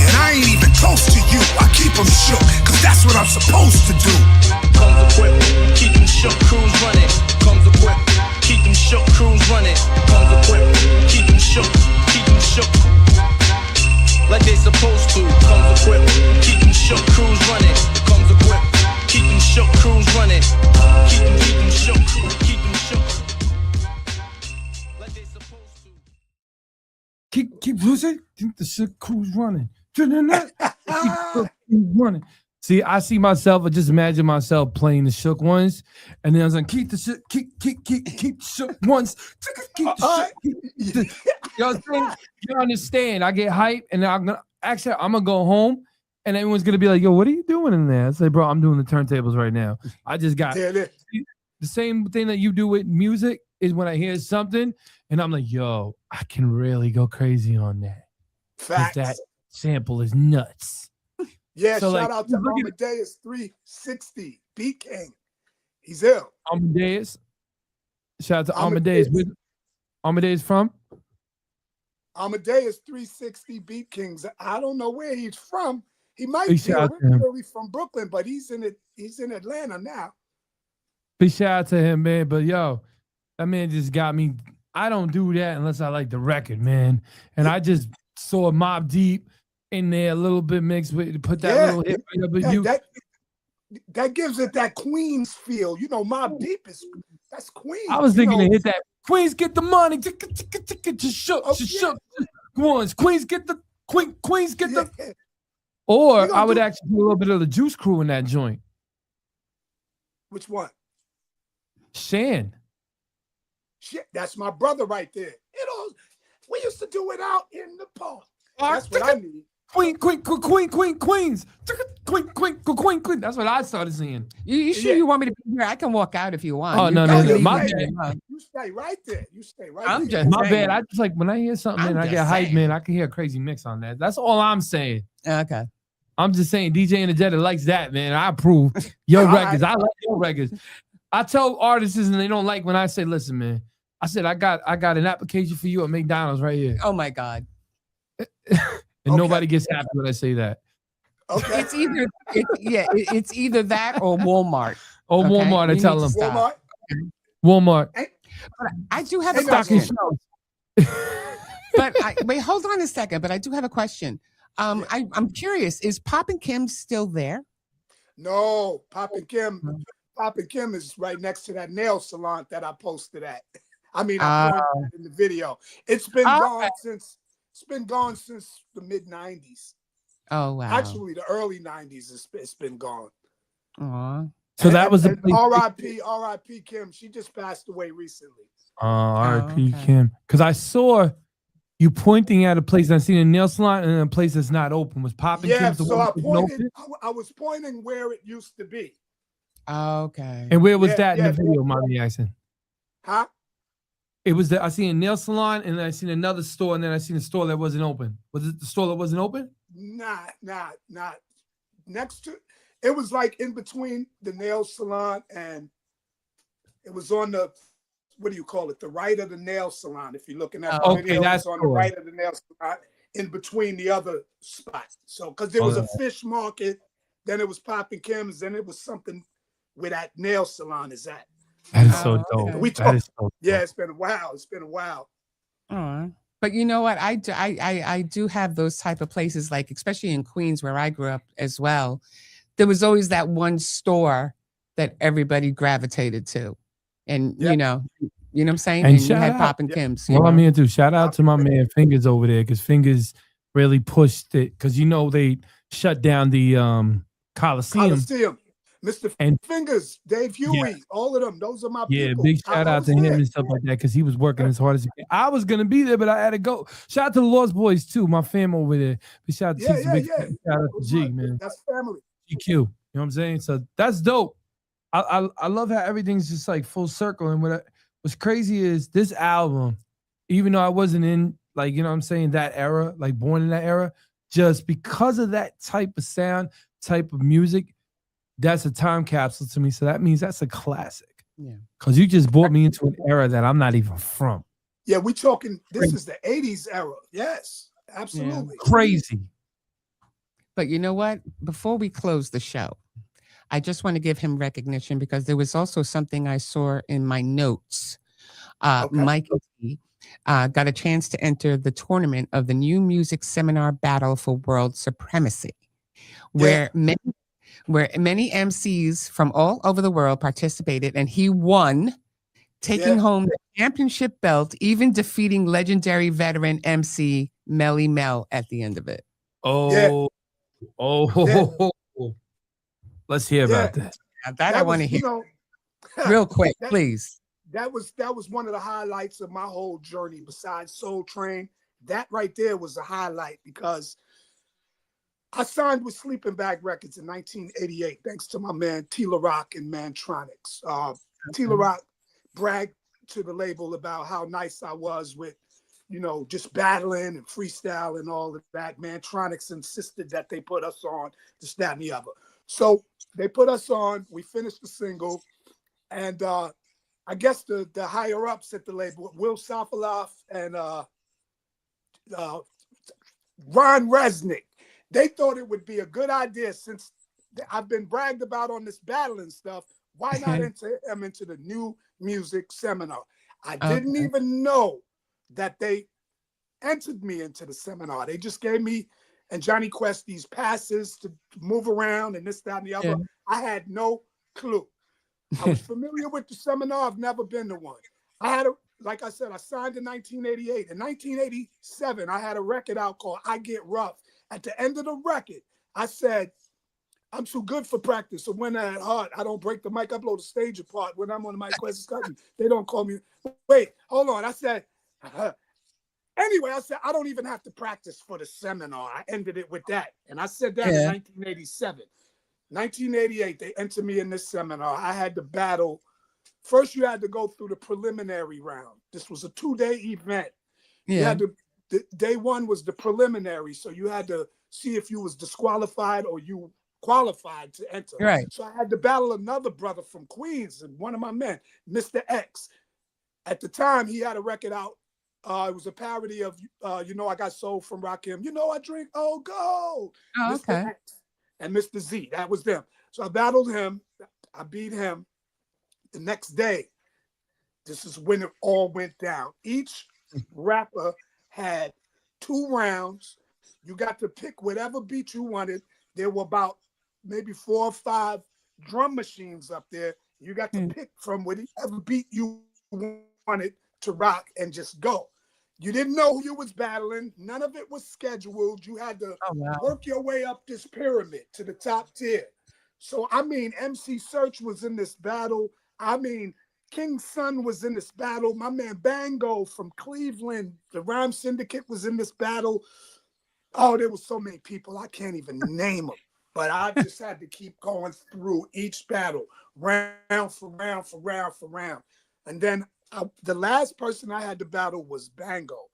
And I ain't even close to you, I keep them shook, cause that's what I'm supposed to do.
Comes equipped, keep them shook, crews running. Comes equipped, keep them shook, crews running. Comes equipped, keep them shook, like they supposed to. Comes equipped, keep them shook, crews running. Comes equipped, keep them shook, crews running. Keep them shook, keep them shook, like they supposed to.
Keep losing. Keep the shit crews running. Keep the crews running. See, I see myself. I just imagine myself playing the shook ones, and then I was like, keep the shit, keep the shook ones. Keep the shit. You know what I'm saying? You understand? I get hype, and I'm gonna go home, and everyone's gonna be like, "Yo, what are you doing in there?" I say, "Bro, I'm doing the turntables right now. I just got the same thing that you do with music is when I hear something, and I'm like, yo, I can really go crazy on that.
Facts.
That sample is nuts."
Yeah,
So,
shout out to Amadeus 360, Beat King. He's ill.
Amadeus. Shout out to Amadeus. Where's Amadeus from?
Amadeus 360 Beat Kings. I don't know where he's from. He might
Big
be
shout out to him.
originally from Brooklyn, but he's in Atlanta now.
Big shout out to him, man. But yo, that man just got me. I don't do that unless I like the record, man. And I just saw Mobb Deep in there a little bit mixed with, put that little hit right up at you.
That gives it that Queens feel. You know, Mobb Deep that's Queens.
I was thinking to hit that. Queens get the money. Just shook. Ones. Queens get the Queens get the. Or I would actually do a little bit of the Juice Crew in that joint.
Which one?
Shan.
Shit, that's my brother right there. We used to do it out in the park. That's what I need.
Queens. Queen. That's what I started seeing.
You sure you want me to be here? I can walk out if you want.
Oh, no. My bad.
You stay right there.
I'm
there.
just
My bad. I just like when I hear something and I get hyped, man, I can hear a crazy mix on that. That's all I'm saying.
Okay.
I'm just saying DJ Energetic likes that, man. I approve your records. I like your records. I tell artists and they don't like when I say, listen, man, I said, I got an application for you at McDonald's right here.
Oh my God.
And nobody gets happy when I say that.
Okay.
It's either that or Walmart.
Oh, okay? Walmart, I tell them. Walmart.
But I do have a question. Wait, hold on a second. But I do have a question. I'm curious. Is Pop and Kim still there?
No, Pop and Kim is right next to that nail salon that I posted at. I mean, I pointed in the video. It's been gone since the mid '90s.
Oh wow!
Actually, the early '90s. It's been gone.
Aww.
So that was the
R.I.P. Kim. She just passed away recently.
R.I.P. Kim. Because I saw you pointing at a place I've seen a nail salon and a place that's not open. Was Pop and Kim's the one
I was pointing where it used to be.
Okay.
And where was that in the video, Mommy Jackson?
Huh?
It was I seen a nail salon and then I seen another store and then I seen a store that wasn't open. Was it the store that wasn't open?
Not next to. It was like in between the nail salon and it was on the, what do you call it? The right of the nail salon. If you're looking at the video, it's on the right of the nail salon in between the other spots. So, because there was a fish market, then it was Pop and Kim's, then it was something where that nail salon is at.
That is so dope.
Yeah, it's been a while.
But you know what? I do have those type of places, like especially in Queens where I grew up as well. There was always that one store that everybody gravitated to, and you know what I'm saying. And you had Pop and Kim's.
Well, I'm here too. Shout out to my man Fingers over there because Fingers really pushed it because they shut down the Coliseum.
Mr.
And
Fingers, Dave Huey, all of them. Those are my
yeah,
people.
big shout
I
out
was
to him
there.
and stuff like that because he was working as hard as he could. I was gonna be there, but I had to go. Shout out to the Lost Boys too, my fam over there. But shout out to
Yeah,
T's
yeah,
big
yeah.
shout out to G, man.
That's family.
GQ. You know what I'm saying? So that's dope. I love how everything's just like full circle. And what's crazy is this album, even though I wasn't in like, you know what I'm saying, that era, like born in that era, just because of that type of sound, type of music, that's a time capsule to me. So that means that's a classic.
Yeah.
Because you just brought me into an era that I'm not even from.
Yeah, we talking, this is the 80s era. Yes, absolutely.
Crazy.
But you know what? Before we close the show, I just want to give him recognition because there was also something I saw in my notes. Mikey got a chance to enter the tournament of the New Music Seminar Battle for World Supremacy, where many MCs from all over the world participated, and he won, taking home the championship belt, even defeating legendary veteran MC Melly Mel at the end of it.
Let's hear about that.
That I want to hear. Real quick, please.
That was one of the highlights of my whole journey besides Soul Train. That right there was a highlight because I signed with Sleeping Bag Records in 1988, thanks to my man Tila Rock and Mantronics. Tila Rock bragged to the label about how nice I was with, you know, just battling and freestyle and all of that. Mantronics insisted that they put us on, this, that, and the other. So they put us on, we finished the single, and I guess the higher ups at the label, Will Safaloff and Ron Resnick, they thought it would be a good idea, since I've been bragged about on this battling stuff, why not enter them into the New Music Seminar? I didn't even know that they entered me into the seminar. They just gave me and Johnny Quest these passes to move around and this, that, and the other. I had no clue. I was familiar with the seminar. I've never been to one. I had like I said, I signed in 1988. In 1987, I had a record out called I Get Rough. At the end of the record, I said, I'm too good for practice. So when I'm at heart, I don't break the mic, I blow the stage apart. When I'm on the mic, Quest is cutting. They don't call me. Wait, hold on. I said, anyway, I said, I don't even have to practice for the seminar. I ended it with that. And I said that in 1987. 1988, they entered me in this seminar. I had to battle. First, you had to go through the preliminary round. This was a 2-day event. You had to, day one was the preliminary. So you had to see if you was disqualified or you qualified to enter.
Right.
So I had to battle another brother from Queens, and one of my men, Mr. X. At the time, he had a record out. It was a parody of, You Know I Got Soul from Rakim. You know I drink old gold.
Oh,
Mr. X and Mr. Z. That was them. So I battled him. I beat him. The next day, this is when it all went down. Each rapper had 2 rounds. You got to pick whatever beat you wanted. There were about maybe 4 or 5 drum machines up there. You got to pick from whatever beat you wanted to rock and just go. You didn't know who you was battling. None of it was scheduled. You had to work your way up this pyramid to the top tier. So, I mean, MC Search was in this battle. I mean, King Son was in this battle. My man Bango from Cleveland, the Rhyme Syndicate, was in this battle. Oh, there was so many people. I can't even name them. But I just had to keep going through each battle, round for round for round for round. And then the last person I had to battle was Bango.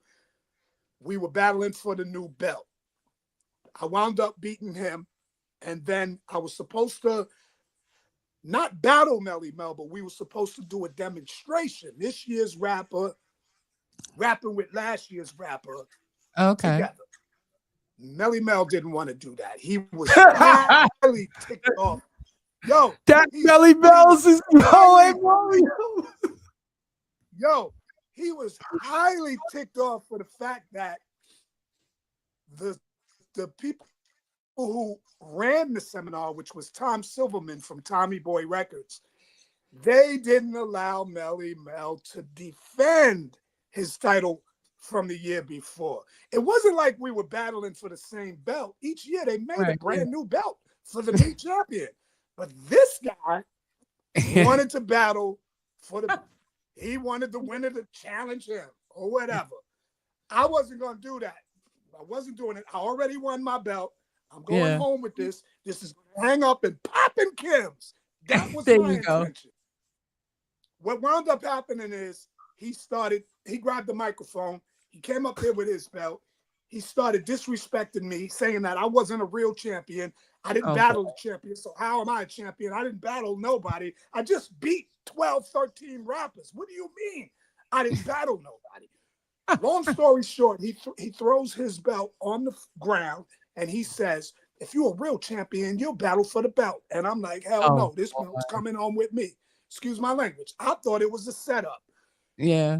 We were battling for the new belt. I wound up beating him. And then I was supposed to not battle Melly Mel, but we were supposed to do a demonstration. This year's rapper rapping with last year's rapper together. Melly Mel didn't want to do that. He was highly ticked off. Yo,
that Melly Mel's is going.
Yo, he was highly ticked off for the fact that the people who ran the seminar, which was Tom Silverman from Tommy Boy Records, they didn't allow Melly Mel to defend his title from the year before. It wasn't like we were battling for the same belt. Each year they made a brand new belt for the new champion. But this guy wanted to battle for the. He wanted the winner to challenge him or whatever. I wasn't going to do that. I wasn't doing it. I already won my belt. I'm going home with this. This is going to hang up and popping Kim's. That was my intention. What wound up happening is he grabbed the microphone. He came up here with his belt. He started disrespecting me, saying that I wasn't a real champion. I didn't battle the champion. So how am I a champion? I didn't battle nobody. I just beat 12, 13 rappers. What do you mean? I didn't battle nobody. Long story short, he throws his belt on the ground and he says, if you're a real champion, you'll battle for the belt. And I'm like, hell no, this belt's coming home with me. Excuse my language. I thought it was a setup.
Yeah.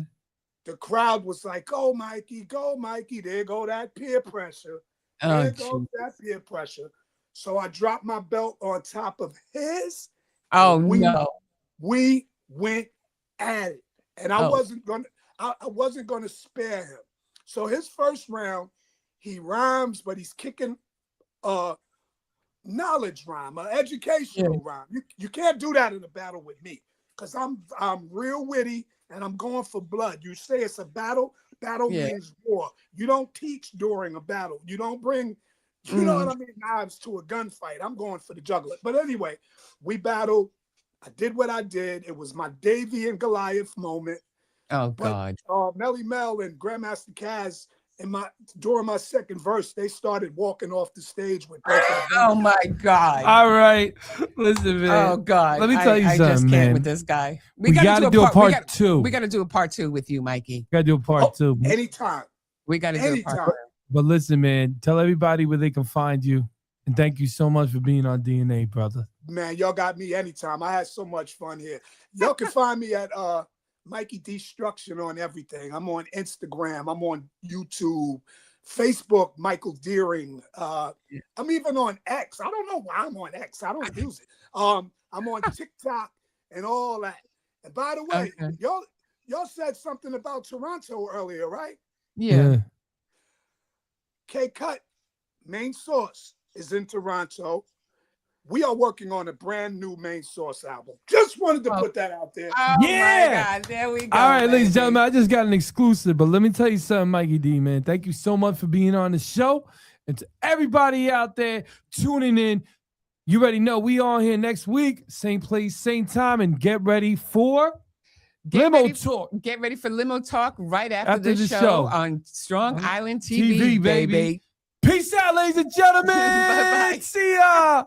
The crowd was like, go, Mikey, go, Mikey. There go that peer pressure. There goes that peer pressure. So I dropped my belt on top of his. We went at it. And I wasn't gonna spare him. So his first round, he rhymes, but he's kicking a knowledge rhyme, an educational rhyme. You can't do that in a battle with me because I'm real witty and I'm going for blood. You say it's a battle. Battle means war. You don't teach during a battle. You don't bring, you know what I mean, knives to a gunfight. I'm going for the juggler. But anyway, we battled. I did what I did. It was my Davy and Goliath moment.
Oh, God.
Melly Mel and Grandmaster Kaz, during my second verse, they started walking off the stage with both of them.
Oh, my God.
All right. Listen, man.
Oh, God.
Let me tell you something,
I just can't
man.
with this guy.
We got to do a part two.
We got to do a part two with you, Mikey.
Got to do a part two.
Anytime.
We got to do a part two.
But listen, man, tell everybody where they can find you. And thank you so much for being on DNA, brother.
Man, y'all got me anytime. I had so much fun here. Y'all can find me at Mikey Destruction on everything. I'm on Instagram. I'm on YouTube, Facebook, Michael Deering. I'm even on X. I don't know why I'm on X. I don't use it. I'm on TikTok and all that. And by the way, y'all said something about Toronto earlier, right?
Yeah.
K-Cut, main source, is in Toronto. We are working on a brand new main source album. Just wanted to put that out there.
Oh, my God. There we go.
All right, ladies and gentlemen, I just got an exclusive, but let me tell you something, Mikey D, man. Thank you so much for being on the show. And to everybody out there tuning in, you already know we on here next week, same place, same time, and get ready for Limo Talk.
Get ready for Limo Talk right after the show on Strong Island TV,
baby. Peace out, ladies and gentlemen.
Bye-bye.
See ya.